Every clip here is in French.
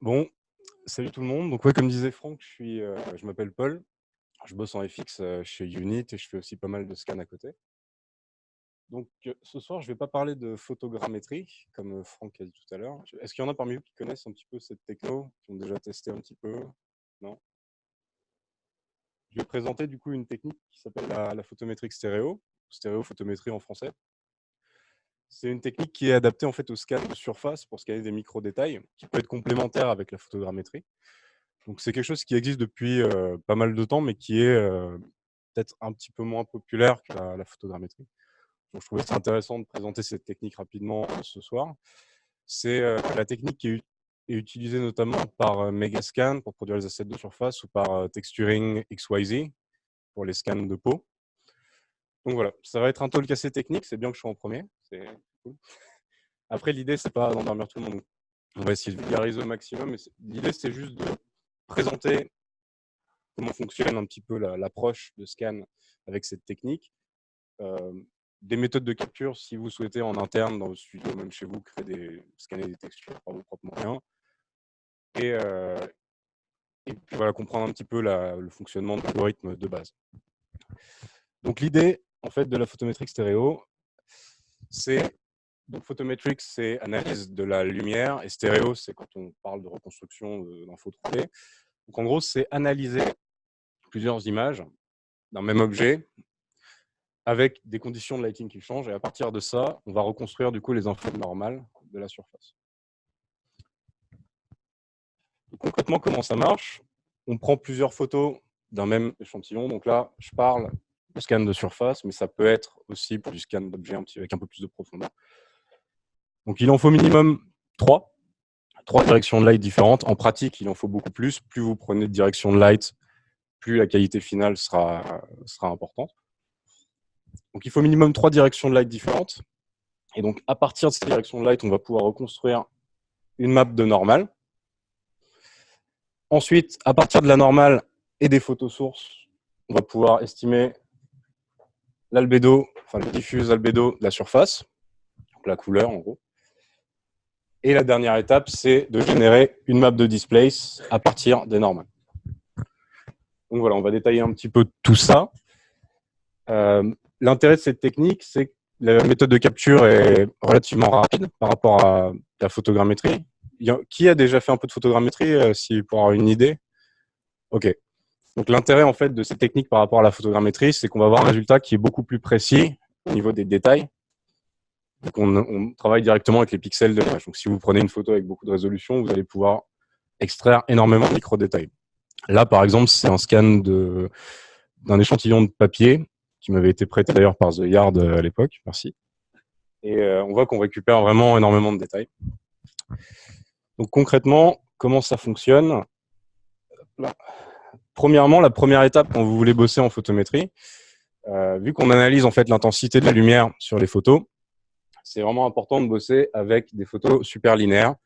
Bon, salut tout le monde. Donc ouais, comme disait Franck, je m'appelle Paul. Je bosse en FX chez Unit et je fais aussi pas mal de scans à côté. Donc ce soir, je vais pas parler de photogrammétrie, comme Franck a dit tout à l'heure. Est-ce qu'il y en a parmi vous qui connaissent un petit peu cette techno, qui ont déjà testé un petit peu? Non? Je vais présenter du coup une technique qui s'appelle la photométrique stéréo, stéréophotométrie en français. C'est une technique qui est adaptée en fait au scan de surface pour scanner des micro-détails, qui peut être complémentaire avec la photogrammétrie. Donc c'est quelque chose qui existe depuis pas mal de temps, mais qui est peut-être un petit peu moins populaire que la photogrammétrie. Donc je trouvais ça intéressant de présenter cette technique rapidement ce soir. C'est la technique qui est utilisée notamment par Megascan pour produire les assets de surface ou par Texturing XYZ pour les scans de peau. Donc voilà, ça va être un talk assez technique, c'est bien que je sois en premier, c'est cool. Après, l'idée, c'est pas d'endormir tout le monde. On va essayer de vulgariser au maximum, mais l'idée, c'est juste de présenter comment fonctionne un petit peu l'approche de scan avec cette technique. Des méthodes de capture, si vous souhaitez en interne dans le studio, même chez vous, scanner des textures par vos propres moyens. Et puis voilà, comprendre un petit peu le fonctionnement de l'algorithme de base. Donc l'idée en fait de la photométrique stéréo, donc photométrique, c'est analyse de la lumière, et stéréo, c'est quand on parle de reconstruction d'infos 3D. Donc en gros, c'est analyser plusieurs images d'un même objet avec des conditions de lighting qui changent, et à partir de ça, on va reconstruire du coup les infos normales de la surface. Donc, concrètement, comment ça marche? On prend plusieurs photos d'un même échantillon. Donc là, je parle de scan de surface, mais ça peut être aussi pour du scan d'objet avec un peu plus de profondeur. Donc il en faut minimum 3 directions de light différentes. En pratique, il en faut beaucoup plus. Plus vous prenez de directions de light, plus la qualité finale sera importante. Donc il faut minimum 3 directions de light différentes. Et donc à partir de ces directions de light, on va pouvoir reconstruire une map de normale. Ensuite, à partir de la normale et des photos sources, on va pouvoir estimer l'albédo, enfin le diffuse albédo de la surface, donc la couleur en gros. Et la dernière étape, c'est de générer une map de displace à partir des normales. Donc voilà, on va détailler un petit peu tout ça. L'intérêt de cette technique, c'est que la méthode de capture est relativement rapide par rapport à la photogrammétrie. Qui a déjà fait un peu de photogrammétrie, pour avoir une idée? Ok. Donc l'intérêt en fait de ces techniques par rapport à la photogrammétrie, c'est qu'on va avoir un résultat qui est beaucoup plus précis au niveau des détails. Donc on travaille directement avec les pixels de l'image. Donc si vous prenez une photo avec beaucoup de résolution, vous allez pouvoir extraire énormément de micro-détails. Là, par exemple, c'est un scan d'un échantillon de papier qui m'avait été prêté d'ailleurs par The Yard à l'époque. Merci. Et on voit qu'on récupère vraiment énormément de détails. Donc concrètement, comment ça fonctionne? Là. Premièrement, la première étape quand vous voulez bosser en photométrie, vu qu'on analyse en fait l'intensité de la lumière sur les photos, c'est vraiment important de bosser avec des photos super linéaires,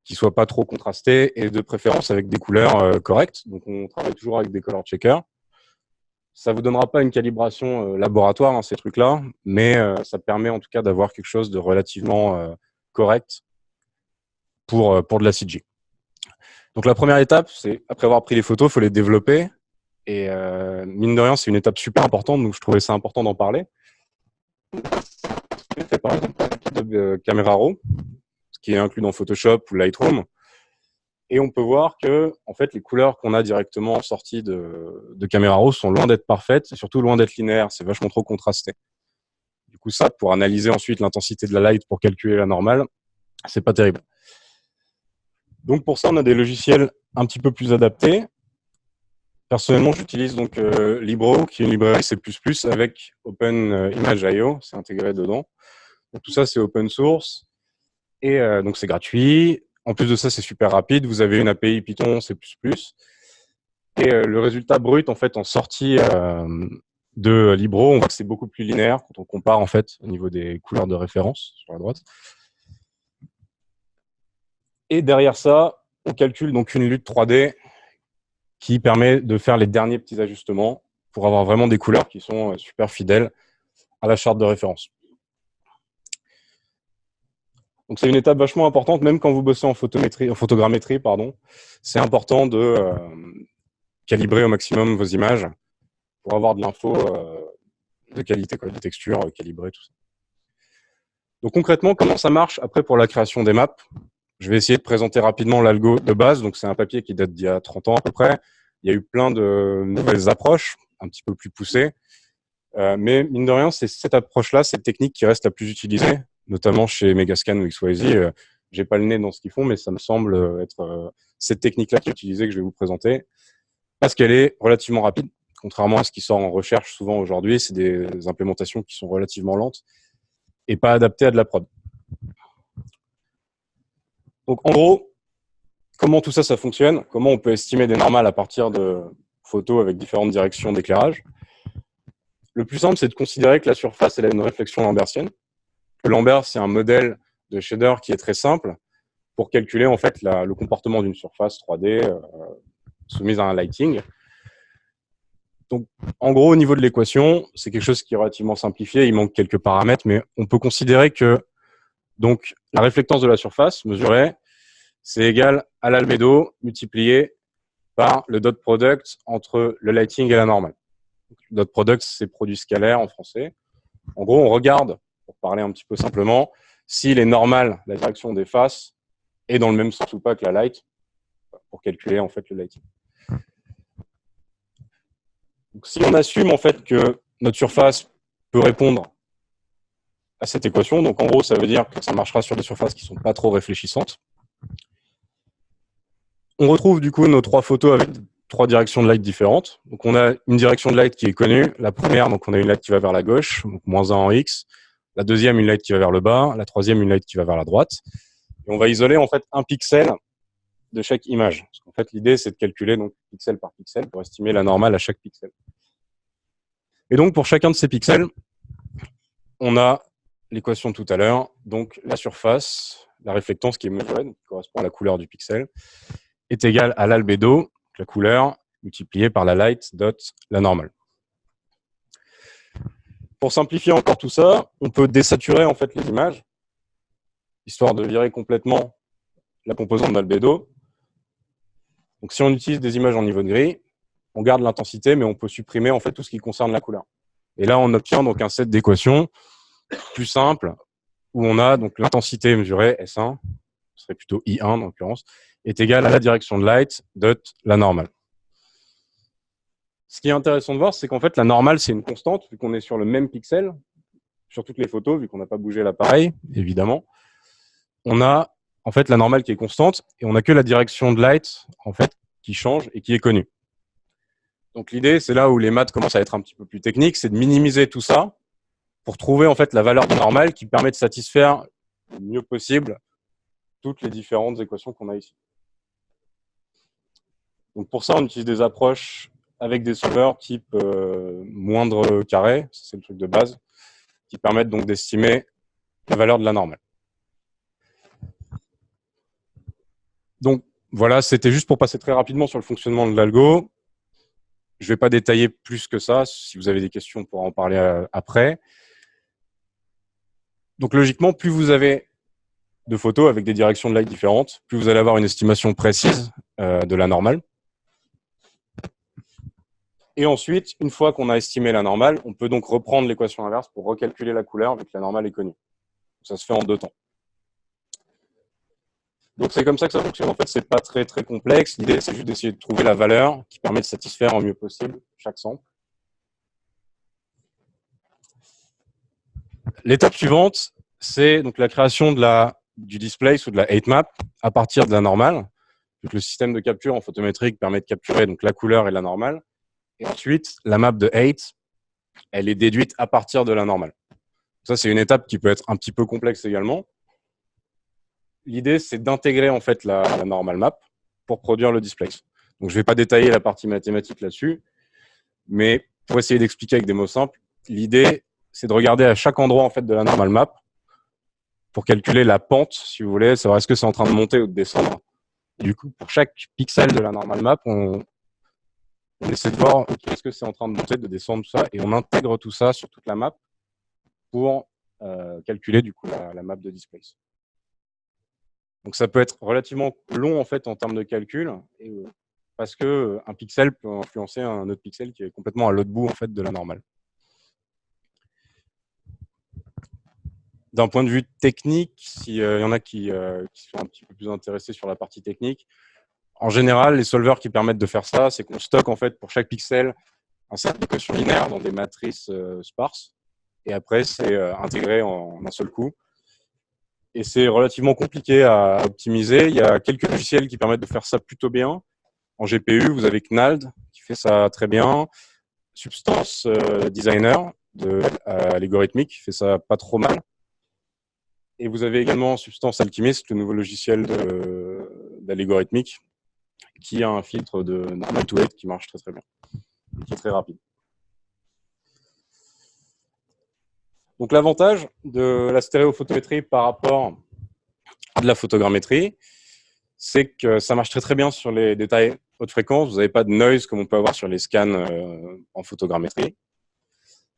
qui soient pas trop contrastées et de préférence avec des couleurs correctes. Donc on travaille toujours avec des color checkers. Ça vous donnera pas une calibration laboratoire, hein, ces trucs-là, mais ça permet en tout cas d'avoir quelque chose de relativement correct pour de la CG. Donc la première étape, c'est après avoir pris les photos, il faut les développer. Et mine de rien, c'est une étape super importante, donc je trouvais ça important d'en parler. Fait par exemple de Camera Raw, ce qui est inclus dans Photoshop ou Lightroom. Et on peut voir que en fait, les couleurs qu'on a directement en sortie de Camera Raw sont loin d'être parfaites, et surtout loin d'être linéaires. C'est vachement trop contrasté. Du coup, ça, pour analyser ensuite l'intensité de la light pour calculer la normale, c'est pas terrible. Donc pour ça, on a des logiciels un petit peu plus adaptés. Personnellement, j'utilise donc Libro, qui est une librairie C++ avec OpenImage.io, c'est intégré dedans. Donc, tout ça, c'est open source et donc c'est gratuit. En plus de ça, c'est super rapide. Vous avez une API Python, C++. Et le résultat brut, en fait, en sortie de Libro, on voit que c'est beaucoup plus linéaire quand on compare en fait au niveau des couleurs de référence sur la droite. Et derrière ça, on calcule donc une lutte 3D qui permet de faire les derniers petits ajustements pour avoir vraiment des couleurs qui sont super fidèles à la charte de référence. Donc c'est une étape vachement importante, même quand vous bossez en photogrammétrie, pardon. C'est important de calibrer au maximum vos images pour avoir de l'info de qualité, quoi, des textures calibrées, tout ça. Donc concrètement, comment ça marche après pour la création des maps? Je vais essayer de présenter rapidement l'algo de base. Donc c'est un papier qui date d'il y a 30 ans à peu près. Il y a eu plein de nouvelles approches, un petit peu plus poussées. Mais mine de rien, c'est cette approche-là, cette technique qui reste la plus utilisée, notamment chez Megascan ou XYZ. J'ai pas le nez dans ce qu'ils font, mais ça me semble être cette technique-là qui est utilisée que je vais vous présenter, parce qu'elle est relativement rapide. Contrairement à ce qui sort en recherche souvent aujourd'hui, c'est des implémentations qui sont relativement lentes et pas adaptées à de la prod. Donc en gros, comment tout ça, ça fonctionne? Comment on peut estimer des normales à partir de photos avec différentes directions d'éclairage? Le plus simple, c'est de considérer que la surface, elle a une réflexion lambertienne. Le Lambert, c'est un modèle de shader qui est très simple pour calculer en fait le comportement d'une surface 3D soumise à un lighting. Donc, en gros, au niveau de l'équation, c'est quelque chose qui est relativement simplifié. Il manque quelques paramètres, mais on peut considérer que donc la réflectance de la surface mesurée, c'est égal à l'albédo multiplié par le dot product entre le lighting et la normale. Le dot product, c'est produit scalaire en français. En gros, on regarde, pour parler un petit peu simplement, s'il est normal, la direction des faces est dans le même sens ou pas que la light, pour calculer en fait le lighting. Donc, si on assume en fait que notre surface peut répondre à cette équation, donc en gros, ça veut dire que ça marchera sur des surfaces qui ne sont pas trop réfléchissantes. On retrouve du coup nos trois photos avec trois directions de light différentes. Donc on a une direction de light qui est connue. La première, donc on a une light qui va vers la gauche, donc -1 en X. La deuxième, une light qui va vers le bas. La troisième, une light qui va vers la droite. Et on va isoler en fait un pixel de chaque image. Parce qu'en fait, l'idée, c'est de calculer donc pixel par pixel pour estimer la normale à chaque pixel. Et donc pour chacun de ces pixels, on a l'équation de tout à l'heure, donc la surface, la réflectance qui est mesurée, donc qui correspond à la couleur du pixel, est égale à l'albédo, la couleur, multipliée par la light dot la normale. Pour simplifier encore tout ça, on peut désaturer en fait les images, histoire de virer complètement la composante d'albédo. Donc si on utilise des images en niveau de gris, on garde l'intensité, mais on peut supprimer en fait tout ce qui concerne la couleur. Et là, on obtient donc un set d'équations plus simple, où on a donc l'intensité mesurée, S1, ce serait plutôt I1 en l'occurrence, est égale à la direction de light dot la normale. Ce qui est intéressant de voir, c'est qu'en fait, la normale, c'est une constante, vu qu'on est sur le même pixel, sur toutes les photos, vu qu'on n'a pas bougé l'appareil, évidemment. On a en fait la normale qui est constante, et on n'a que la direction de light, en fait, qui change et qui est connue. Donc l'idée, c'est là où les maths commencent à être un petit peu plus techniques, c'est de minimiser tout ça pour trouver en fait la valeur normale qui permet de satisfaire le mieux possible toutes les différentes équations qu'on a ici. Donc pour ça, on utilise des approches avec des solvers type moindre carré, c'est le truc de base, qui permettent donc d'estimer la valeur de la normale. Donc voilà, c'était juste pour passer très rapidement sur le fonctionnement de l'algo. Je ne vais pas détailler plus que ça. Si vous avez des questions, on pourra en parler après. Donc logiquement, plus vous avez de photos avec des directions de light différentes, plus vous allez avoir une estimation précise de la normale. Et ensuite, une fois qu'on a estimé la normale, on peut donc reprendre l'équation inverse pour recalculer la couleur vu que la normale est connue. Ça se fait en 2 temps. Donc c'est comme ça que ça fonctionne. En fait, c'est pas très très complexe. L'idée, c'est juste d'essayer de trouver la valeur qui permet de satisfaire au mieux possible chaque sample. L'étape suivante, c'est donc la création du displace ou de la 8 map à partir de la normale. Donc, le système de capture en photométrique permet de capturer donc la couleur et la normale. Et ensuite, la map de 8, elle est déduite à partir de la normale. Ça, c'est une étape qui peut être un petit peu complexe également. L'idée, c'est d'intégrer en fait la normal map pour produire le displace. Donc, je ne vais pas détailler la partie mathématique là-dessus, mais pour essayer d'expliquer avec des mots simples, l'idée, c'est de regarder à chaque endroit en fait de la normal map pour calculer la pente, si vous voulez, savoir est-ce que c'est en train de monter ou de descendre. Et du coup, pour chaque pixel de la normal map, on essaie de voir est-ce que c'est en train de monter, de descendre, tout ça, et on intègre tout ça sur toute la map pour calculer du coup la map de displace. Donc ça peut être relativement long en fait en termes de calcul, parce que un pixel peut influencer un autre pixel qui est complètement à l'autre bout en fait de la normale. D'un point de vue technique, s'il y en a qui sont un petit peu plus intéressés sur la partie technique, en général, les solvers qui permettent de faire ça, c'est qu'on stocke en fait pour chaque pixel un set d'équations linéaires dans des matrices sparses, et après c'est intégré en un seul coup. Et c'est relativement compliqué à optimiser. Il y a quelques logiciels qui permettent de faire ça plutôt bien. En GPU, vous avez Knald qui fait ça très bien. Substance Designer de Algorithmic qui fait ça pas trop mal. Et vous avez également Substance Alchemist, le nouveau logiciel d'Algorithmic, qui a un filtre de normal to weight qui marche très très bien, et qui est très rapide. Donc l'avantage de la stéréophotométrie par rapport à de la photogrammétrie, c'est que ça marche très très bien sur les détails haute fréquence. Vous n'avez pas de noise comme on peut avoir sur les scans en photogrammétrie.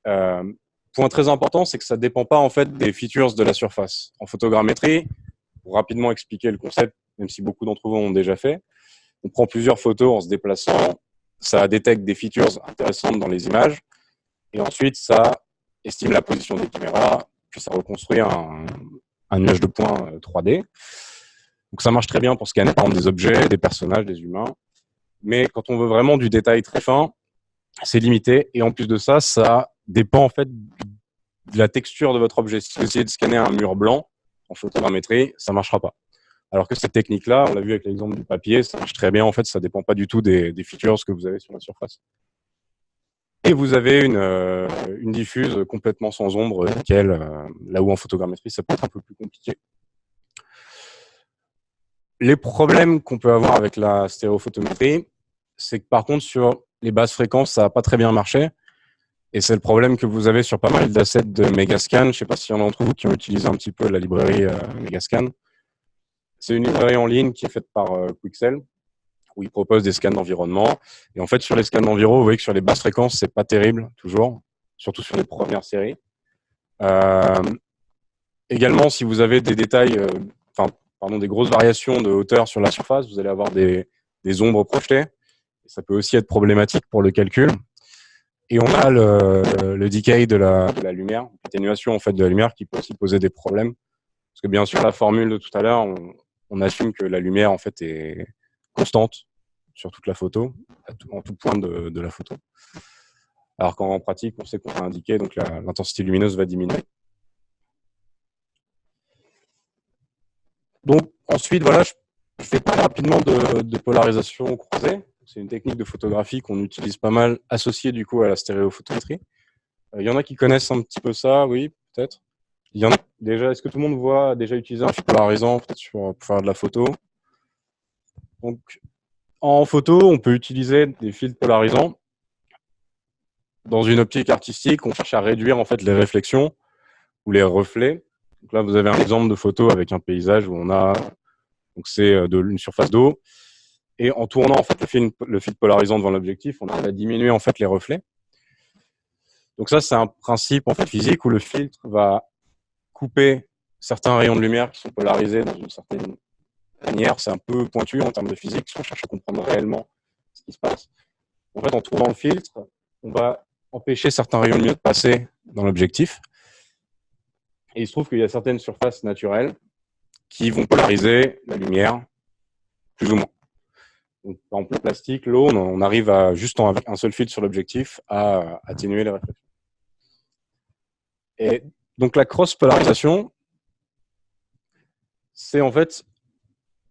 Point très important, c'est que ça ne dépend pas en fait des features de la surface. En photogrammétrie, pour rapidement expliquer le concept, même si beaucoup d'entre vous ont déjà fait, on prend plusieurs photos en se déplaçant, ça détecte des features intéressantes dans les images, et ensuite ça estime la position des caméras, puis ça reconstruit un nuage de points 3D. Donc ça marche très bien pour scanner par exemple des objets, des personnages, des humains. Mais quand on veut vraiment du détail très fin, c'est limité. Et en plus de ça, ça dépend en fait de la texture de votre objet. Si vous essayez de scanner un mur blanc en photogrammétrie, ça ne marchera pas. Alors que cette technique-là, on l'a vu avec l'exemple du papier, ça marche très bien. En fait, ça ne dépend pas du tout des features que vous avez sur la surface. Et vous avez une diffuse complètement sans ombre, nickel, là où en photogrammétrie, ça peut être un peu plus compliqué. Les problèmes qu'on peut avoir avec la stéréophotométrie, c'est que par contre, sur les basses fréquences, ça n'a pas très bien marché. Et c'est le problème que vous avez sur pas mal d'assets de Megascan. Je ne sais pas s'il y en a d'entre vous qui ont utilisé un petit peu la librairie Megascan. C'est une librairie en ligne qui est faite par Quixel, où ils proposent des scans d'environnement. Et en fait, sur les scans d'environnement, vous voyez que sur les basses fréquences, c'est pas terrible, toujours, surtout sur les premières séries. Également, si vous avez des détails, des grosses variations de hauteur sur la surface, vous allez avoir des ombres projetées. Ça peut aussi être problématique pour le calcul. Et on a le decay de la lumière, l'atténuation en fait de la lumière qui peut aussi poser des problèmes. Parce que bien sûr, la formule de tout à l'heure, on assume que la lumière en fait est constante sur toute la photo, en tout point de la photo. Alors qu'en pratique, on sait qu'on va indiquer, donc l'intensité lumineuse va diminuer. Donc ensuite, voilà, je fais pas rapidement de polarisation croisée. C'est une technique de photographie qu'on utilise pas mal, associée du coup à la stéréophotométrie. Il y en a qui connaissent un petit peu ça, oui, peut-être. Il y en a déjà. Est-ce que tout le monde voit déjà utiliser un filtre polarisant peut-être pour faire de la photo? Donc, en photo, on peut utiliser des filtres polarisants. Dans une optique artistique, on cherche à réduire en fait les réflexions ou les reflets. Donc là, vous avez un exemple de photo avec un paysage où on a, donc c'est une surface d'eau, et en tournant en fait le filtre polarisant devant l'objectif, on arrive à diminuer en fait les reflets. Donc ça, c'est un principe en fait physique où le filtre va couper certains rayons de lumière qui sont polarisés dans une certaine manière. C'est un peu pointu en termes de physique, si on cherche à comprendre réellement ce qui se passe. En fait, en tournant le filtre, on va empêcher certains rayons de lumière de passer dans l'objectif. Et il se trouve qu'il y a certaines surfaces naturelles qui vont polariser la lumière, plus ou moins. Donc, par exemple, le plastique, l'eau, on arrive à, juste avec un seul filtre sur l'objectif, à atténuer les réflexions. Et donc, la cross-polarisation, c'est en fait,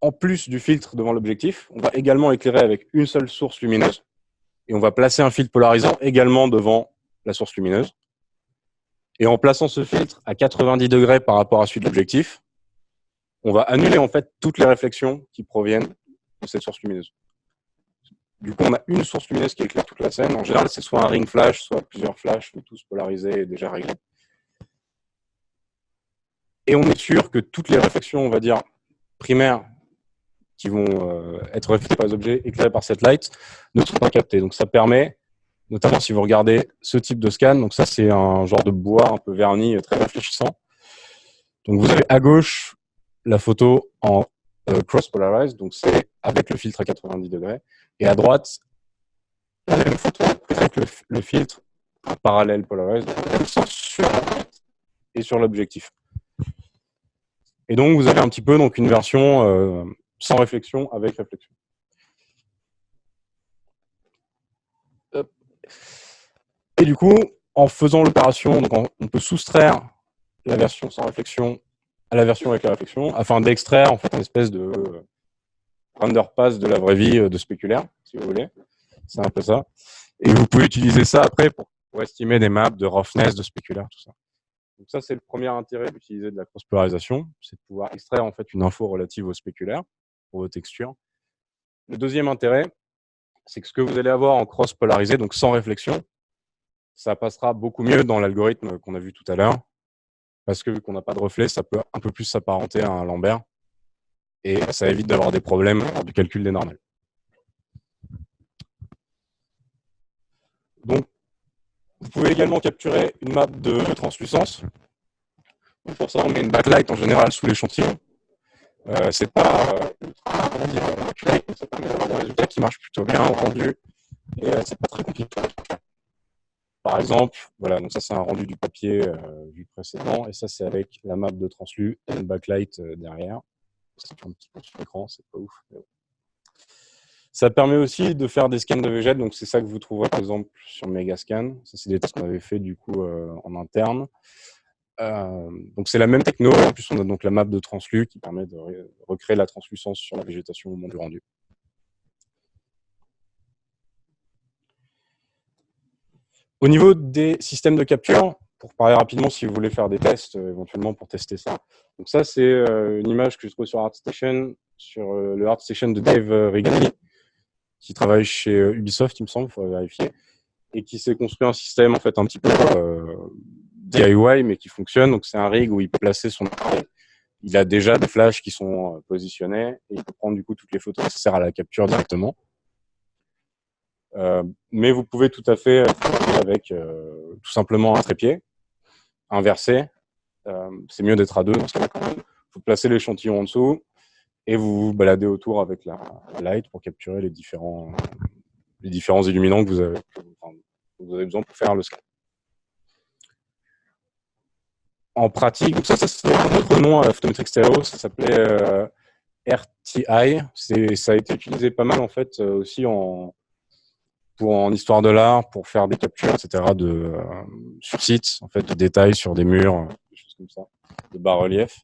en plus du filtre devant l'objectif, on va également éclairer avec une seule source lumineuse. Et on va placer un filtre polarisant également devant la source lumineuse. Et en plaçant ce filtre à 90 degrés par rapport à celui de l'objectif, on va annuler en fait toutes les réflexions qui proviennent de cette source lumineuse. Du coup, on a une source lumineuse qui éclaire toute la scène. En général, c'est soit un ring flash, soit plusieurs flashs, tous polarisés et déjà réglés. Et on est sûr que toutes les réflexions, on va dire, primaires qui vont être reflétées par les objets éclairés par cette light ne sont pas captées. Donc ça permet, notamment si vous regardez ce type de scan, donc ça c'est un genre de bois un peu verni, très réfléchissant. Donc vous avez à gauche la photo en cross-polarized, donc c'est avec le filtre à 90 degrés. Et à droite, la même photo avec le filtre à parallèle polarized, sur la droite et sur l'objectif. Et donc, vous avez un petit peu donc, une version sans réflexion avec réflexion. Et du coup, en faisant l'opération, on peut soustraire la version sans réflexion à la version avec la réflexion, afin d'extraire en fait une espèce de underpass de la vraie vie de spéculaire, si vous voulez. C'est un peu ça. Et vous pouvez utiliser ça après pour estimer des maps de roughness, de spéculaire, tout ça. Donc ça, c'est le premier intérêt d'utiliser de la cross-polarisation, c'est de pouvoir extraire en fait une info relative au spéculaire pour vos textures. Le deuxième intérêt, c'est que ce que vous allez avoir en cross-polarisé, donc sans réflexion, ça passera beaucoup mieux dans l'algorithme qu'on a vu tout à l'heure, parce que vu qu'on n'a pas de reflet, ça peut un peu plus s'apparenter à un Lambert, et ça évite d'avoir des problèmes lors du calcul des normales. Donc, vous pouvez également capturer une map de translucence. Pour ça, on met une backlight en général sous l'échantillon. C'est pas ultra accurate, mais ça permet d'avoir des résultats qui marchent plutôt bien au rendu, et c'est pas très compliqué. Par exemple, voilà, donc ça c'est un rendu du papier vu précédent, et ça c'est avec la map de translu et une backlight derrière. Ça fait un petit peu sur l'écran, c'est pas ouf. Ça permet aussi de faire des scans de végète, donc c'est ça que vous trouverez par exemple sur Megascan. Ça c'est des tests qu'on avait fait du coup en interne. Donc c'est la même techno, en plus on a donc la map de translu qui permet de recréer la translucence sur la végétation au moment du rendu. Au niveau des systèmes de capture, pour parler rapidement si vous voulez faire des tests, éventuellement pour tester ça. Donc ça, c'est une image que je trouve sur ArtStation, sur le ArtStation de Dave Rigali, qui travaille chez Ubisoft, il me semble, il faudrait vérifier, et qui s'est construit un système en fait un petit peu DIY, mais qui fonctionne. Donc c'est un rig où il peut placer son appareil. Il a déjà des flashs qui sont positionnés, et il peut prendre du coup toutes les photos nécessaires à la capture directement. Mais vous pouvez tout à fait avec tout simplement un trépied inversé. C'est mieux d'être à deux dans ce cas-là quand même. Vous placez l'échantillon en dessous et vous vous baladez autour avec la light pour capturer les différents illuminants que vous avez besoin pour faire le scan. En pratique, donc ça c'est un autre nom à Photometric Stereo, ça s'appelait RTI. Ça a été utilisé pas mal en fait aussi en histoire de l'art, pour faire des captures, etc. Sur site, en fait, de détails sur des murs, des choses comme ça, de bas-relief.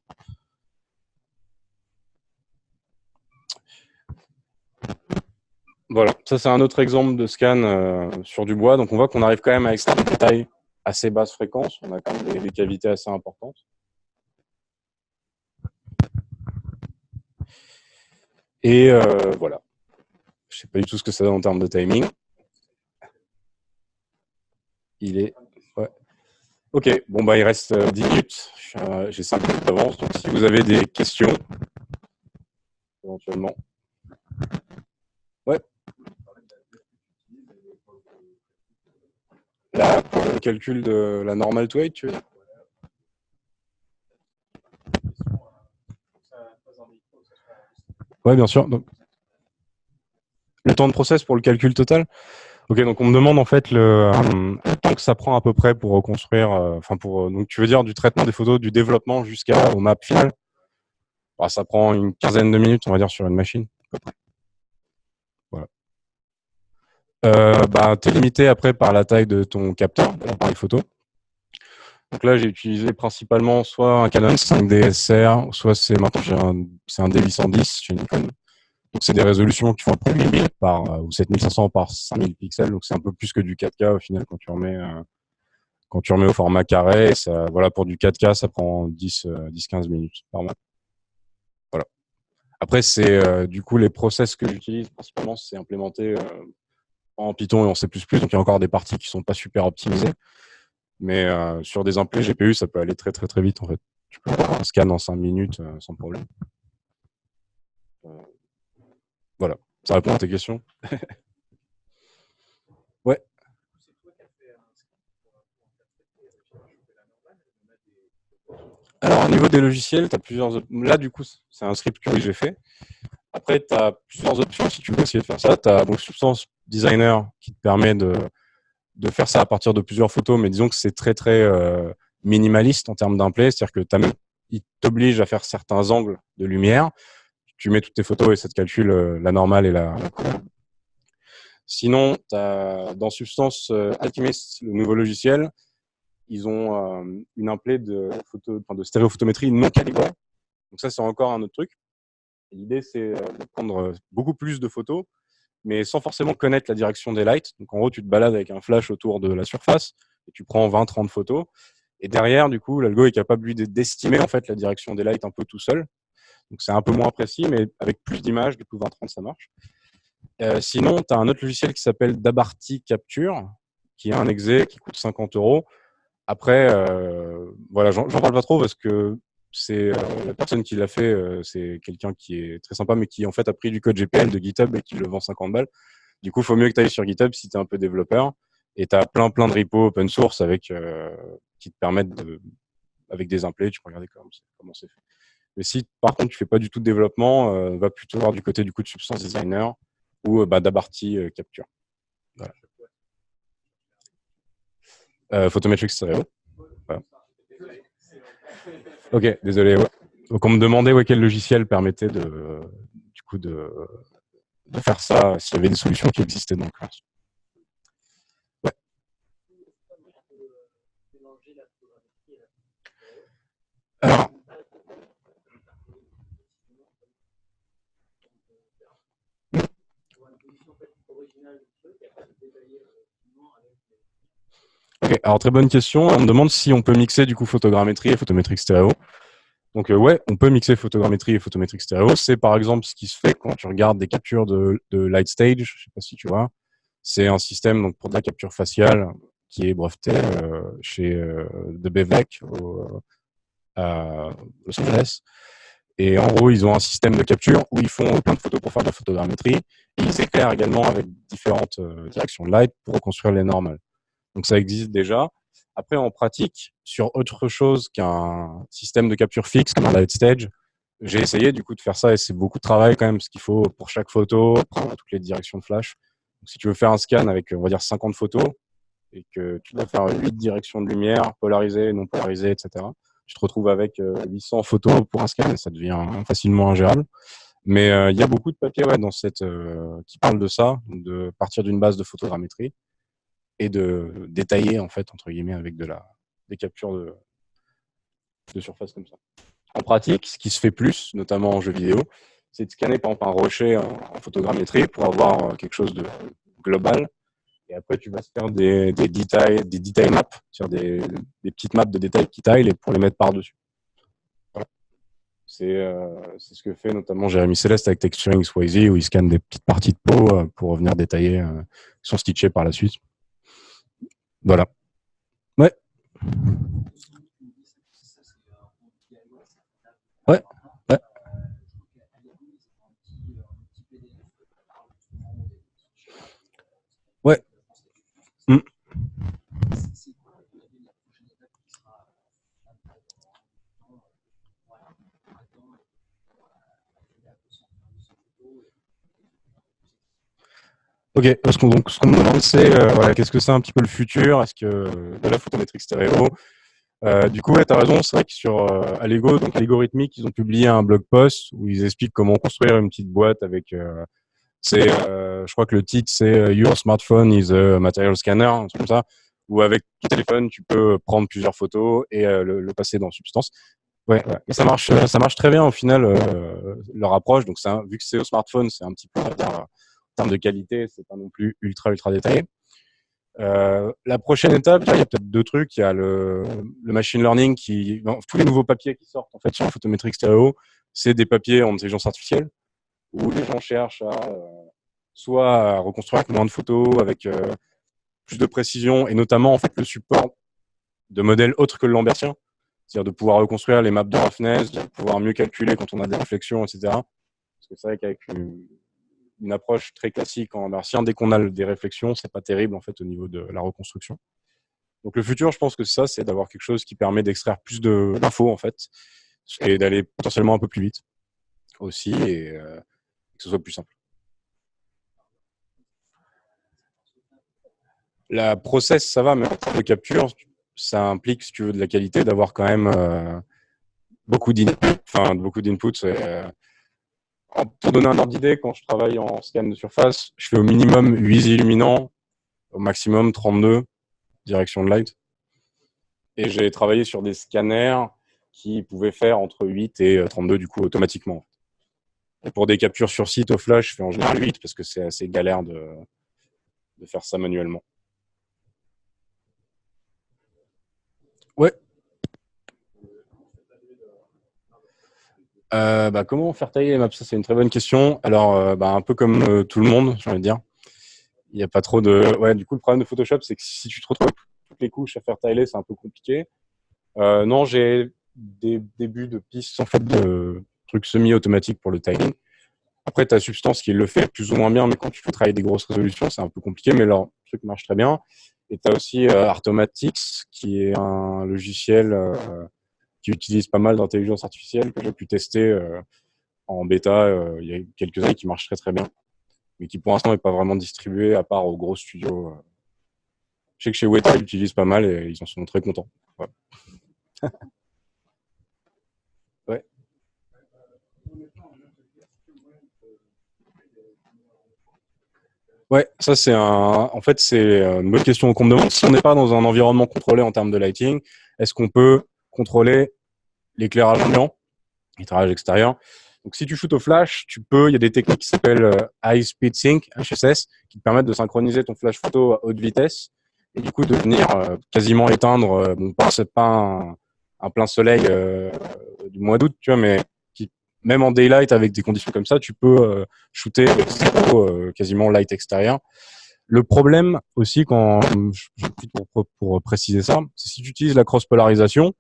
Voilà, ça c'est un autre exemple de scan sur du bois. Donc on voit qu'on arrive quand même à extraire des détails assez basse fréquence. On a quand même des cavités assez importantes. Et voilà. Je sais pas du tout ce que ça donne en termes de timing. Il est... Ouais. Ok, bon bah il reste 10 minutes. J'ai 5 minutes d'avance. Donc si vous avez des questions, éventuellement. Ouais. Là, pour le calcul de la normal to weight, tu veux dire? Ouais, bien sûr. Donc, le temps de process pour le calcul total. Ok, donc on me demande en fait le temps que ça prend à peu près pour reconstruire. Donc tu veux dire du traitement des photos, du développement jusqu'au map final. Bah, ça prend une quinzaine de minutes, on va dire, sur une machine. À peu près. Voilà. T'es limité après par la taille de ton capteur, de l'appareil photo. Donc là, j'ai utilisé principalement soit un Canon 5D SR, soit c'est un D810 chez Nikon. Donc c'est des résolutions qui font à peu près 1000 ou 7500 par 5000 pixels. Donc c'est un peu plus que du 4K au final quand tu remets au format carré. Et ça, voilà, pour du 4K, ça prend 10-15 minutes par mois. Voilà. Après, c'est du coup les process que j'utilise principalement, c'est implémenté en Python et en C++. Donc il y a encore des parties qui sont pas super optimisées. Mais sur des implés GPU, ça peut aller très très très vite en fait. Tu peux faire un scan en 5 minutes sans problème. Voilà, ça répond à tes questions. Ouais. Alors, au niveau des logiciels, tu as plusieurs. Là, du coup, c'est un script que j'ai fait. Après, tu as plusieurs options si tu veux essayer de faire ça. Tu as donc Substance Designer qui te permet de faire ça à partir de plusieurs photos, mais disons que c'est très, très minimaliste en termes d'implay. C'est-à-dire que il t'oblige à faire certains angles de lumière. Tu mets toutes tes photos et ça te calcule la normale et la couleur. Sinon, dans Substance Alchemist, le nouveau logiciel, ils ont une implay de stéréophotométrie non calibrée. Donc ça, c'est encore un autre truc. L'idée, c'est de prendre beaucoup plus de photos, mais sans forcément connaître la direction des lights. Donc en gros, tu te balades avec un flash autour de la surface et tu prends 20-30 photos. Et derrière, du coup, l'algo est capable lui d'estimer en fait la direction des lights un peu tout seul. Donc c'est un peu moins précis, mais avec plus d'images, du coup 20-30 ça marche. Sinon, tu as un autre logiciel qui s'appelle Dabarty Capture, qui est un exe qui coûte 50 euros. Après, voilà, j'en parle pas trop parce que c'est la personne qui l'a fait, c'est quelqu'un qui est très sympa, mais qui en fait a pris du code GPL de GitHub et qui le vend 50 balles. Du coup, il faut mieux que tu ailles sur GitHub si tu es un peu développeur. Et tu as plein de repos open source qui te permettent avec des implets, tu peux regarder comment c'est fait. Mais si par contre tu fais pas du tout de développement, va plutôt voir du côté du coup de Substance Designer ou Dabarty Capture. Voilà. Photometric Stereo. Voilà. Ok, désolé. Ouais. Donc on me demandait quel logiciel permettait du coup de faire ça, s'il y avait des solutions qui existaient dans le classe. Ouais. Alors, okay. Alors très bonne question. On me demande si on peut mixer du coup photogrammétrie et photométrique stéréo. Donc ouais, on peut mixer photogrammétrie et photométrique stéréo. C'est par exemple ce qui se fait quand tu regardes des captures de Light Stage. Je sais pas si tu vois. C'est un système donc pour de la capture faciale qui est breveté chez de Bevec à Los Angeles. Et en gros, ils ont un système de capture où ils font plein de photos pour faire de la photogrammétrie. Et ils éclairent également avec différentes directions de light pour reconstruire les normales. Donc ça existe déjà. Après, en pratique, sur autre chose qu'un système de capture fixe comme un Light Stage, j'ai essayé du coup de faire ça et c'est beaucoup de travail quand même parce qu'il faut pour chaque photo prendre toutes les directions de flash. Donc, si tu veux faire un scan avec on va dire 50 photos et que tu dois faire 8 directions de lumière, polarisées, non polarisées, etc., tu te retrouves avec 800 photos pour un scan et ça devient facilement ingérable. Mais il y a beaucoup de papiers dans qui parlent de ça, de partir d'une base de photogrammétrie et de détailler en fait entre guillemets avec des captures de surface comme ça. En pratique, ce qui se fait plus, notamment en jeu vidéo, c'est de scanner par exemple un rocher en photogrammétrie pour avoir quelque chose de global. Et après, tu vas se faire des detail maps, c'est-à-dire des petites maps de détails qui taillent et pour les mettre par-dessus. Voilà. C'est ce que fait notamment Jérémy Céleste avec Texturing XYZ où il scanne des petites parties de peau pour revenir détailler son stitché par la suite. Voilà. Ouais. Ouais. Ouais. Ouais. Mm. Ok, ce qu'on me demande, c'est qu'est-ce que c'est un petit peu le futur? Est-ce que de la photométrique stéréo? Du coup, tu as raison, c'est vrai que sur Allego, donc Algorithmique, ils ont publié un blog post où ils expliquent comment construire une petite boîte avec. Je crois que le titre c'est Your smartphone is a material scanner, un truc comme ça, où avec ton téléphone, tu peux prendre plusieurs photos et le passer dans Substance. Ouais, ouais. Et ça marche très bien au final leur approche. Donc vu que c'est au smartphone, c'est un petit peu en termes de qualité, c'est pas non plus ultra détaillé. La prochaine étape, il y a peut-être deux trucs. Il y a le machine learning tous les nouveaux papiers qui sortent en fait sur la photométrique stéréo, c'est des papiers en intelligence artificielle où les gens cherchent soit à reconstruire avec moins de photos, avec plus de précision et notamment en fait le support de modèles autres que le lambertien, c'est-à-dire de pouvoir reconstruire les maps de roughness, de pouvoir mieux calculer quand on a des réflexions, etc. Parce que c'est vrai qu'avec une approche très classique en lambertien, dès qu'on a des réflexions, c'est pas terrible en fait au niveau de la reconstruction. Donc le futur, je pense que ça, c'est d'avoir quelque chose qui permet d'extraire plus d'infos en fait, et d'aller potentiellement un peu plus vite aussi, et que ce soit plus simple. La process, ça va, mais en termes de capture, ça implique, si tu veux, de la qualité, d'avoir quand même beaucoup d'inputs. Pour donner un ordre d'idée, quand je travaille en scan de surface, je fais au minimum 8 illuminants, au maximum 32 direction de light. Et j'ai travaillé sur des scanners qui pouvaient faire entre 8 et 32 du coup automatiquement. Et pour des captures sur site au flash, je fais en général 8 parce que c'est assez galère de faire ça manuellement. Ouais. Comment faire tailler les maps? Ça, c'est une très bonne question. Alors, un peu comme tout le monde, j'ai envie de dire. Il n'y a pas trop de... Ouais, du coup, le problème de Photoshop, c'est que si tu te retrouves toutes les couches à faire tailler, c'est un peu compliqué. Non, j'ai des débuts de pistes, en fait, de trucs semi-automatiques pour le tiling. Après, tu as Substance qui le fait plus ou moins bien, mais quand tu fais travailler des grosses résolutions, c'est un peu compliqué, mais leur truc marche très bien. Et tu as aussi Artomatics, qui est un logiciel qui utilise pas mal d'intelligence artificielle, que j'ai pu tester en bêta il y a quelques années, qui marche très très bien, mais qui pour l'instant n'est pas vraiment distribué à part aux gros studios. Je sais que chez Weta, ils l'utilisent pas mal et ils en sont très contents. Ouais. Ouais. Ouais, ça c'est en fait c'est une bonne question qu'on me demande. Si on n'est pas dans un environnement contrôlé en termes de lighting, est-ce qu'on peut contrôler l'éclairage ambiant, l'éclairage extérieur? Donc si tu shootes au flash, il y a des techniques qui s'appellent High Speed Sync, HSS, qui te permettent de synchroniser ton flash photo à haute vitesse et du coup de venir quasiment éteindre, c'est pas un plein soleil du mois d'août, tu vois, mais même en daylight avec des conditions comme ça, tu peux shooter quasiment light extérieur. Le problème aussi, pour préciser ça, c'est si tu utilises la cross-polarisation,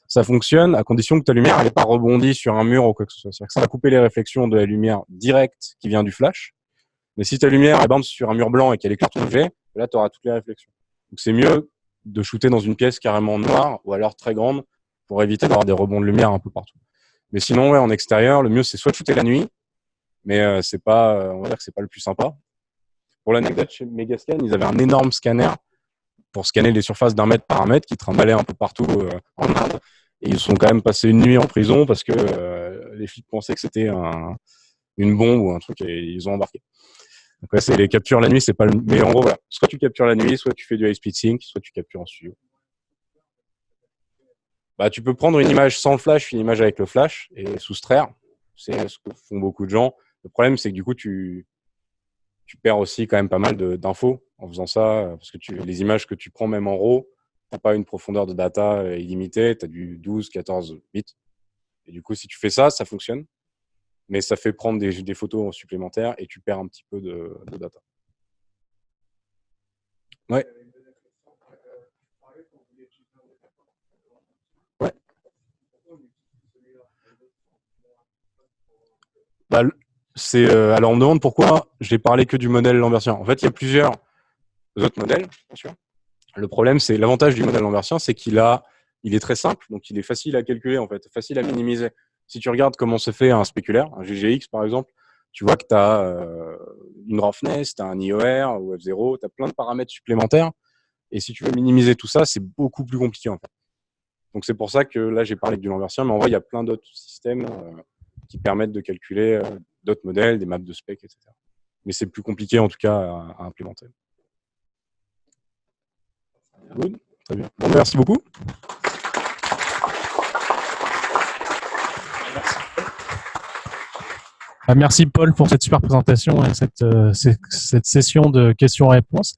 ça fonctionne à condition que ta lumière n'ait pas rebondi sur un mur ou quoi que ce soit. C'est-à-dire que ça va couper les réflexions de la lumière directe qui vient du flash. Mais si ta lumière est bounce sur un mur blanc et qu'elle éclaire tout l'objet, là, tu auras toutes les réflexions. Donc c'est mieux de shooter dans une pièce carrément noire ou alors très grande pour éviter d'avoir des rebonds de lumière un peu partout. Mais sinon, ouais, en extérieur, le mieux, c'est soit de shooter la nuit, mais c'est pas, on va dire que c'est pas le plus sympa. Pour l'anecdote, chez Megascan, ils avaient un énorme scanner pour scanner les surfaces d'1 mètre par 1 mètre qui trimballaient un peu partout en Inde. Et ils sont quand même passés une nuit en prison parce que les flics pensaient que c'était une bombe ou un truc et ils ont embarqué. Donc ouais, c'est les captures la nuit, c'est pas le... Mais en gros, voilà. Soit tu captures la nuit, soit tu fais du high speed sync, soit tu captures en studio. Tu peux prendre une image sans le flash, une image avec le flash et soustraire. C'est ce que font beaucoup de gens. Le problème, c'est que du coup, tu perds aussi quand même pas mal d'infos en faisant ça, parce que les images que tu prends même en RAW, t'as pas une profondeur de data illimitée, tu as du 12, 14 bits. Et du coup, si tu fais ça, ça fonctionne, mais ça fait prendre des photos supplémentaires et tu perds un petit peu de data. Ouais. Ouais. Alors, on me demande pourquoi j'ai parlé que du modèle lambertien. En fait, il y a plusieurs autres modèles, bien sûr. Le problème, c'est l'avantage du modèle lambertien, c'est il est très simple, donc il est facile à calculer, en fait, facile à minimiser. Si tu regardes comment se fait un spéculaire, un GGX par exemple, tu vois que tu as une roughness, tu as un IOR ou F0, tu as plein de paramètres supplémentaires. Et si tu veux minimiser tout ça, c'est beaucoup plus compliqué en fait. Donc c'est pour ça que là, j'ai parlé du lambertien, mais en vrai, il y a plein d'autres systèmes qui permettent de calculer d'autres modèles, des maps de spec, etc. Mais c'est plus compliqué en tout cas à implémenter. Good. Très bien. Bon, merci beaucoup. Merci Paul pour cette super présentation et cette session de questions-réponses.